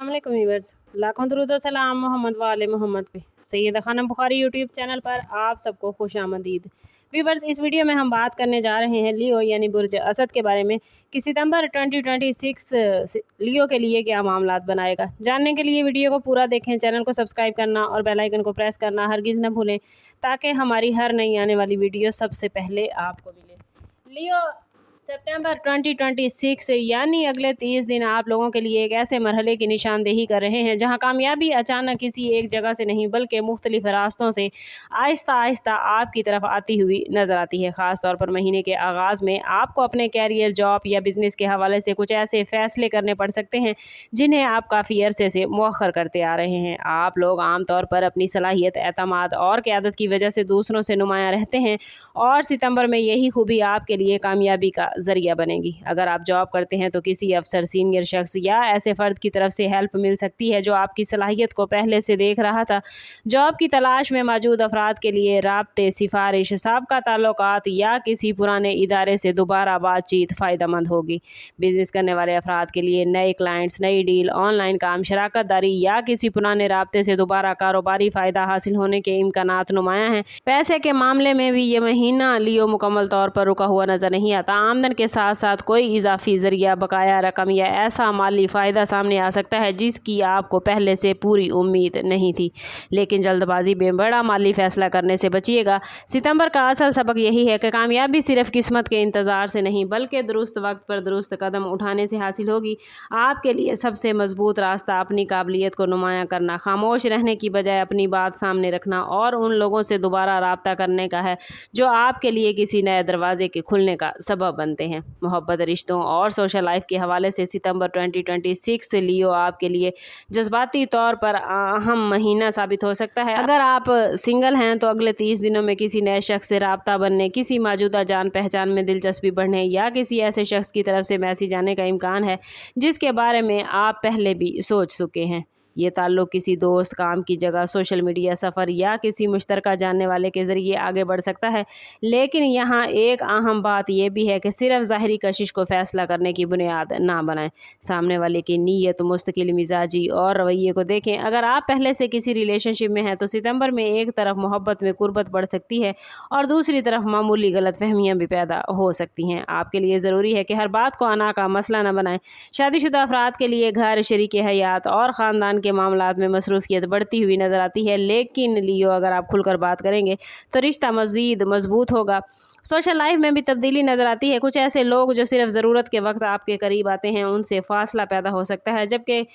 अस्सलामुअलैकुम व्यूअर्स, लाखों दरूद और सलाम मोहम्मद वाले मोहम्मद पे। सैयदा खानम बुखारी यूट्यूब चैनल पर आप सबको खुश आमदीद। व्यूअर्स, इस वीडियो में हम बात करने जा रहे हैं लियो यानी बुर्ज असद के बारे में कि सितंबर 2026 लियो के लिए क्या मामलात बनाएगा। जानने के लिए वीडियो को पूरा देखें, चैनल को सब्सक्राइब करना और बेल आइकन को प्रेस करना हरगिज़ न भूलें ताकि हमारी हर नई आने वाली वीडियो सबसे पहले आपको मिले। लियो सितंबर 2026 यानी अगले 30 दिन आप लोगों के लिए एक ऐसे मरहले की निशानदेही कर रहे हैं जहां कामयाबी अचानक किसी एक जगह से नहीं बल्कि मुख्तलिफ रास्तों से आहिस्ता आहिस्ता आपकी तरफ आती हुई नज़र आती है। ख़ास तौर पर महीने के आगाज़ में आपको अपने कैरियर, जॉब या बिज़नेस के हवाले से कुछ ऐसे फ़ैसले करने पड़ सकते हैं जिन्हें आप काफ़ी अरसे से मौखर करते आ रहे हैं। आप लोग आमतौर पर अपनी सलाहियत, एतमाद और क़यादत की वजह से दूसरों से नुमायाँ रहते हैं और सितंबर में यही खूबी आपके लिए कामयाबी का ज़रिया बनेगी। अगर आप जॉब करते हैं तो किसी अफसर, सीनियर शख्स या ऐसे फ़र्द की तरफ से हेल्प मिल सकती है जो आपकी सलाहियत को पहले से देख रहा था। जॉब की तलाश में मौजूद अफराद के लिए राब्ते, सिफारिश, साबका ताल्लुकात या किसी पुराने इदारे से दोबारा बातचीत फ़ायदेमंद होगी। बिज़नेस करने वाले अफराद के लिए नए क्लाइंट्स, नई डील, ऑनलाइन काम, शराकत दारी या किसी पुराने राब्ते से दोबारा कारोबारी फ़ायदा हासिल होने के इम्कानात नुमायाँ हैं। पैसे के मामले में भी ये महीना लियो मुकम्मल तौर पर रुका हुआ नज़र नहीं आता। आमदन के साथ साथ कोई इजाफी ज़रिया, बकाया रकम या ऐसा माली फ़ायदा सामने आ सकता है जिसकी आपको पहले से पूरी उम्मीद नहीं थी। लेकिन जल्दबाजी में बड़ा माली फ़ैसला करने से बचिएगा। सितंबर का असल सबक यही है कि कामयाबी सिर्फ किस्मत के इंतज़ार से नहीं बल्कि दुरुस्त वक्त पर दुरुस्त कदम उठाने से हासिल होगी। आपके लिए सबसे मजबूत रास्ता अपनी काबिलियत को नुमायाँ करना, खामोश रहने की बजाय अपनी बात सामने रखना और उन लोगों से दोबारा राब्ता करने का है जो आपके लिए किसी नए दरवाजे के खुलने का सबब बनते हैं। मोहब्बत, रिश्तों और सोशल लाइफ के हवाले से सितंबर 2026 से लियो आपके लिए जज्बाती तौर पर अहम महीना साबित हो सकता है। अगर आप सिंगल हैं तो अगले 30 दिनों में किसी नए शख्स से राब्ता बनने, किसी मौजूदा जान पहचान में दिलचस्पी बढ़ने या किसी ऐसे शख्स की तरफ से मैसेज आने का इम्कान है जिसके बारे में आप पहले भी सोच चुके हैं। ये ताल्लुक़ किसी दोस्त, काम की जगह, सोशल मीडिया, सफ़र या किसी मुश्तरका जानने वाले के ज़रिए आगे बढ़ सकता है। लेकिन यहाँ एक अहम बात यह भी है कि सिर्फ ज़ाहिरी कशिश को फ़ैसला करने की बुनियाद ना बनाएं। सामने वाले की नीयत, मुस्तकिल मिजाजी और रवैये को देखें। अगर आप पहले से किसी रिलेशनशिप में हैं तो सितंबर में एक तरफ मोहब्बत में कुर्बत बढ़ सकती है और दूसरी तरफ मामूली गलतफहमियाँ भी पैदा हो सकती हैं। आपके लिए ज़रूरी है कि हर बात को अना का मसला न बनाएं। शादीशुदा अफराद के लिए घर, शरीके हयात और ख़ानदान के मामलात में मसरूफ़ियत बढ़ती हुई नज़र आती है। लेकिन लियो, अगर आप खुलकर बात करेंगे तो रिश्ता मज़ीद मजबूत होगा। सोशल लाइफ में भी तब्दीली नज़र आती है। कुछ ऐसे लोग जो सिर्फ ज़रूरत के वक्त आपके करीब आते हैं उनसे फासला पैदा हो सकता है, जबकि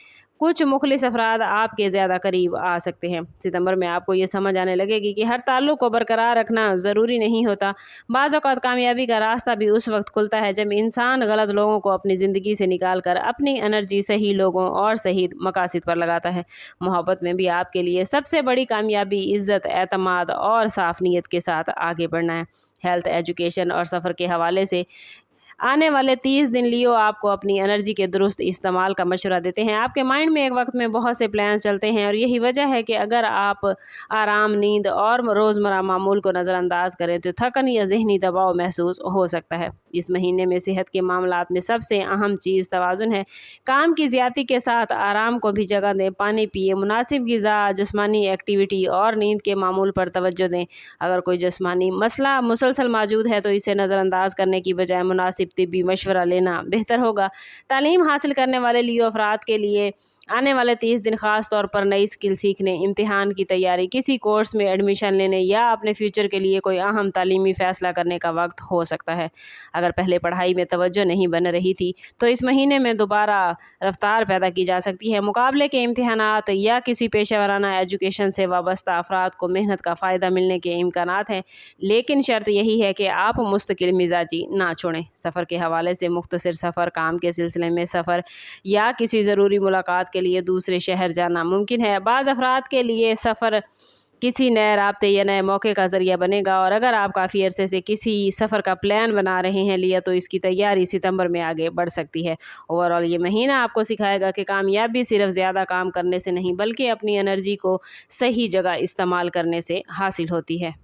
कुछ मुखलिस अफराद आपके ज़्यादा करीब आ सकते हैं। सितंबर में आपको ये समझ आने लगेगी कि हर ताल्लुक़ को बरकरार रखना ज़रूरी नहीं होता। बाज़ औक़ात कामयाबी का रास्ता भी उस वक्त खुलता है जब इंसान गलत लोगों को अपनी ज़िंदगी से निकाल कर अपनी एनर्जी सही लोगों और सही मकासद पर लगाता है। मोहब्बत में भी आपके लिए सबसे बड़ी कामयाबी इज़्ज़त, एतमाद और साफ़ नीयत के साथ आगे बढ़ना है। हेल्थ, एजुकेशन और सफ़र के हवाले से आने वाले 30 दिन लियो आपको अपनी एनर्जी के दुरुस्त इस्तेमाल का मशवरा देते हैं। आपके माइंड में एक वक्त में बहुत से प्लान चलते हैं और यही वजह है कि अगर आप आराम, नींद और रोज़मर्रा मामूल को नज़रअंदाज करें तो थकन या ज़हनी दबाव महसूस हो सकता है। इस महीने में सेहत के मामलात में सबसे अहम चीज़ तवाज़ुन है। काम की ज़्यादती के साथ आराम को भी जगह दें। पानी पिए, मुनासिब ग़िज़ा, जिस्मानी एक्टिविटी और नींद के मामूल पर तवज्जो दें। अगर कोई जिस्मानी मसला मुसलसल मौजूद है तो इसे नज़रअंदाज करने की बजाय मुनासिब तिब्बी मशवरा लेना बेहतर होगा। तालीम हासिल करने वाले लियो अफराद के लिए आने वाले 30 दिन ख़ास तौर पर नई स्किल सीखने, इम्तिहान की तैयारी, किसी कोर्स में एडमिशन लेने या अपने फ्यूचर के लिए कोई अहम तालीमी फ़ैसला करने का वक्त हो सकता है। अगर पहले पढ़ाई में तवज्जो नहीं बन रही थी तो इस महीने में दोबारा रफ्तार पैदा की जा सकती है। मुकाबले के इम्तिहानात या किसी पेशा वराना एजुकेशन से वाबस्ता अफराद को मेहनत का फ़ायदा मिलने के इम्कानात हैं, लेकिन शर्त यही है कि आप मुस्तकिल मिजाजी ना छोड़ें। सफ़र के हवाले से मुख्तसर सफ़र, काम के सिलसिले में सफ़र या किसी ज़रूरी मुलाकात के लिए दूसरे शहर जाना मुमकिन है। बाज़ अफराद के लिए सफ़र किसी नए राब्ते या नए मौके का ज़रिया बनेगा और अगर आप काफ़ी अरसे से किसी सफ़र का प्लान बना रहे हैं लिया तो इसकी तैयारी सितंबर में आगे बढ़ सकती है। ओवरऑल ये महीना आपको सिखाएगा कि कामयाबी सिर्फ ज़्यादा काम करने से नहीं बल्कि अपनी एनर्जी को सही जगह इस्तेमाल करने से हासिल होती है।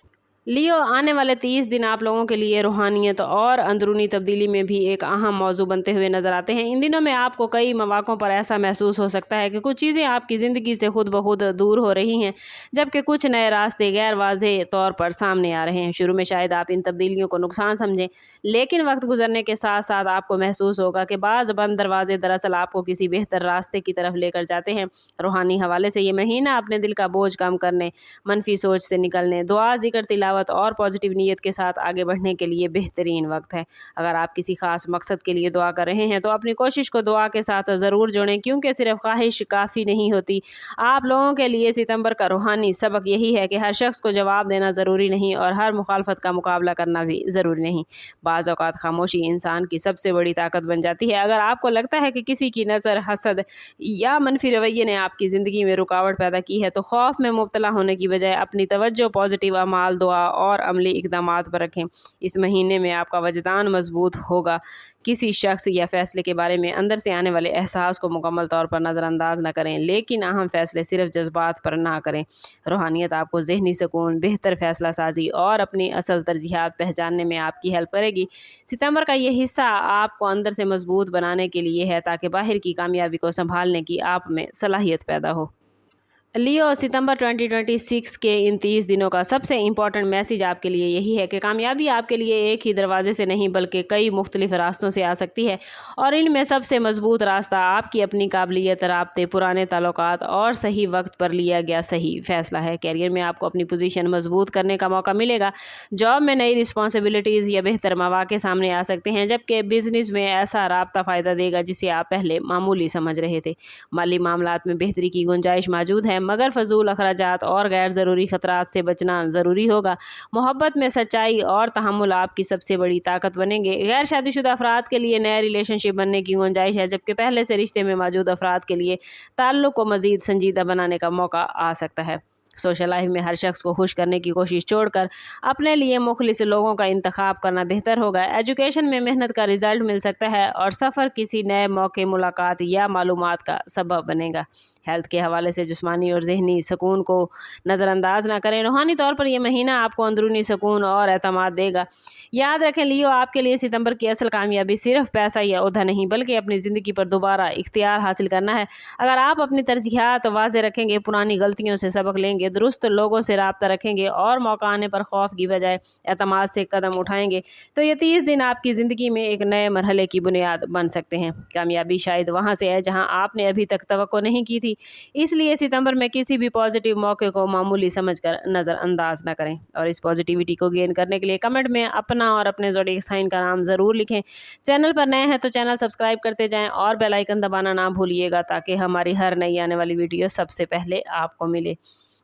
लियो, आने वाले 30 दिन आप लोगों के लिए रूहानियत और अंदरूनी तब्दीली में भी एक अहम मौजू बनते हुए नजर आते हैं। इन दिनों में आपको कई मौक़ों पर ऐसा महसूस हो सकता है कि कुछ चीज़ें आपकी ज़िंदगी से खुद ब खुद दूर हो रही हैं, जबकि कुछ नए रास्ते गैर वाज़ेह तौर पर सामने आ रहे हैं। शुरू में शायद आप इन तब्दीलियों को नुकसान समझें, लेकिन वक्त गुजरने के साथ साथ आपको महसूस होगा कि बाज़ बंद दरवाजे दरअसल आपको किसी बेहतर रास्ते की तरफ लेकर जाते हैं। रूहानी हवाले से ये महीना अपने दिल का बोझ कम करने, मनफी सोच से निकलने, दुआ, ज़िक्र, तिलावत और पॉजिटिव नीयत के साथ आगे बढ़ने के लिए बेहतरीन वक्त है। अगर आप किसी खास मकसद के लिए दुआ कर रहे हैं तो अपनी कोशिश को दुआ के साथ ज़रूर जोड़ें, क्योंकि सिर्फ ख्वाहिश काफ़ी नहीं होती। आप लोगों के लिए सितंबर का रूहानी सबक यही है कि हर शख्स को जवाब देना ज़रूरी नहीं और हर मुखालफत का मुकाबला करना भी ज़रूरी नहीं। बाज़ औक़ात खामोशी इंसान की सबसे बड़ी ताकत बन जाती है। अगर आपको लगता है कि किसी की नज़र, हसद या मनफी रवैये ने आपकी ज़िंदगी में रुकावट पैदा की है, तो खौफ में मुब्तला होने की बजाय अपनी तवज्जो पॉजिटिव अमाल, दुआ और अमली इक़दामात पर रखें। इस महीने में आपका वजदान मजबूत होगा। किसी शख्स या फ़ैसले के बारे में अंदर से आने वाले एहसास को मुकम्मल तौर पर नज़रअंदाज न करें, लेकिन अहम फ़ैसले सिर्फ जज्बात पर ना करें। रूहानियत आपको ज़हनी सुकून, बेहतर फ़ैसला साजी और अपनी असल तरजीहात पहचानने में आपकी हेल्प करेगी। सितंबर का ये हिस्सा आपको अंदर से मजबूत बनाने के लिए है, ताकि बाहर की कामयाबी को संभालने की आप में सलाहियत पैदा हो। लियो, सितंबर 2026 के इन 30 दिनों का सबसे इम्पॉर्टेंट मैसेज आपके लिए यही है कि कामयाबी आपके लिए एक ही दरवाजे से नहीं बल्कि कई मुख्तलिफ रास्तों से आ सकती है, और इनमें सबसे मजबूत रास्ता आपकी अपनी काबिलियत, राब्ते, पुराने ताल्लुकात और सही वक्त पर लिया गया सही फैसला है। कैरियर में आपको अपनी पोजीशन मजबूत करने का मौका मिलेगा। जॉब में नई रिस्पॉन्सिबिलिटीज़ या बेहतर मौके सामने आ सकते हैं, जबकि बिजनेस में ऐसा राब्ता फ़ायदा देगा जिसे आप पहले मामूली समझ रहे थे। माली मामलात में बेहतरी की गुंजाइश मौजूद है, मगर फजूल अखराजात और गैर ज़रूरी खतरात से बचना ज़रूरी होगा। मोहब्बत में सच्चाई और तहम्मुल आपकी सबसे बड़ी ताकत बनेंगे। गैर शादीशुदा अफराद के लिए नया रिलेशनशिप बनने की गुंजाइश है, जबकि पहले से रिश्ते में मौजूद अफराद के लिए ताल्लुक़ को मज़ीद संजीदा बनाने का मौका आ सकता है। सोशल लाइफ में हर शख्स को खुश करने की कोशिश छोड़कर अपने लिए मुखलिस लोगों का इंतखाब करना बेहतर होगा। एजुकेशन में मेहनत का रिजल्ट मिल सकता है और सफ़र किसी नए मौके, मुलाकात या मालूमात का सबब बनेगा। हेल्थ के हवाले से जिस्मानी और जहनी सुकून को नज़रअंदाज ना करें। रूहानी तौर पर यह महीना आपको अंदरूनी सुकून और एतमाद देगा। याद रखें लियो, आपके लिए सितंबर की असल कामयाबी सिर्फ पैसा या ओहदा नहीं, बल्कि अपनी ज़िंदगी पर दोबारा इख्तियार हासिल करना है। अगर आप अपनी तरजीहात वाज़े रखेंगे, पुरानी गलतियों से सबक लेंगे, दुरुस्त लोगों से राब्ता रखेंगे और मौका आने पर खौफ की बजाय एतमाद से कदम उठाएंगे, तो ये 30 दिन आपकी ज़िंदगी में एक नए मरहले की बुनियाद बन सकते हैं। कामयाबी शायद वहाँ से है जहाँ आपने अभी तक तवक्को नहीं की थी। इसलिए सितंबर में किसी भी पॉजिटिव मौके को मामूली समझकर नज़रअंदाज ना करें। और इस पॉजिटिविटी को गेन करने के लिए कमेंट में अपना और अपने ज़ोडिएक साइन का नाम ज़रूर लिखें। चैनल पर नए हैं तो चैनल सब्सक्राइब करते जाएं और बेल आइकन दबाना ना भूलिएगा, ताकि हमारी हर नई आने वाली वीडियो सबसे पहले आपको मिले।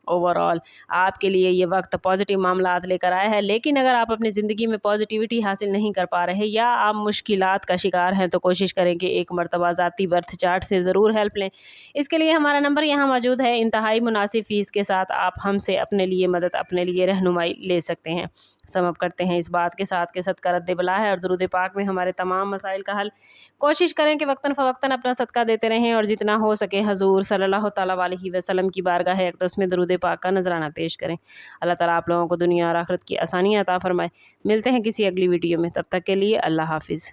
ओवरऑल आपके लिए ये वक्त पॉजिटिव मामलात लेकर आया है, लेकिन अगर आप अपनी ज़िंदगी में पॉजिटिविटी हासिल नहीं कर पा रहे या आप मुश्किलात का शिकार हैं, तो कोशिश करें कि एक मरतबा ज़ाती बर्थ चार्ट से ज़रूर हेल्प लें। इसके लिए हमारा नंबर यहाँ मौजूद है। इंतहाई मुनासिब फ़ीस के साथ आप हमसे अपने लिए मदद, अपने लिए रहनुमाई ले सकते हैं। समझ करते हैं इस बात के साथ कि सदका रद्द बला है और दुरूद पाक में हमारे तमाम मसाइल का हल। कोशिश करें कि वक्तन फ़वक्तन अपना सदका देते रहें और जितना हो सके हजूर सल्लल्लाहु तआला अलैहि वसल्लम की बारगाह अक़दस में दुरूद पाक का नजराना पेश करें। अल्लाह ताला आप लोगों को दुनिया और आखिरत की आसानियाँ अता फरमाए। मिलते हैं किसी अगली वीडियो में, तब तक के लिए अल्लाह हाफिज़।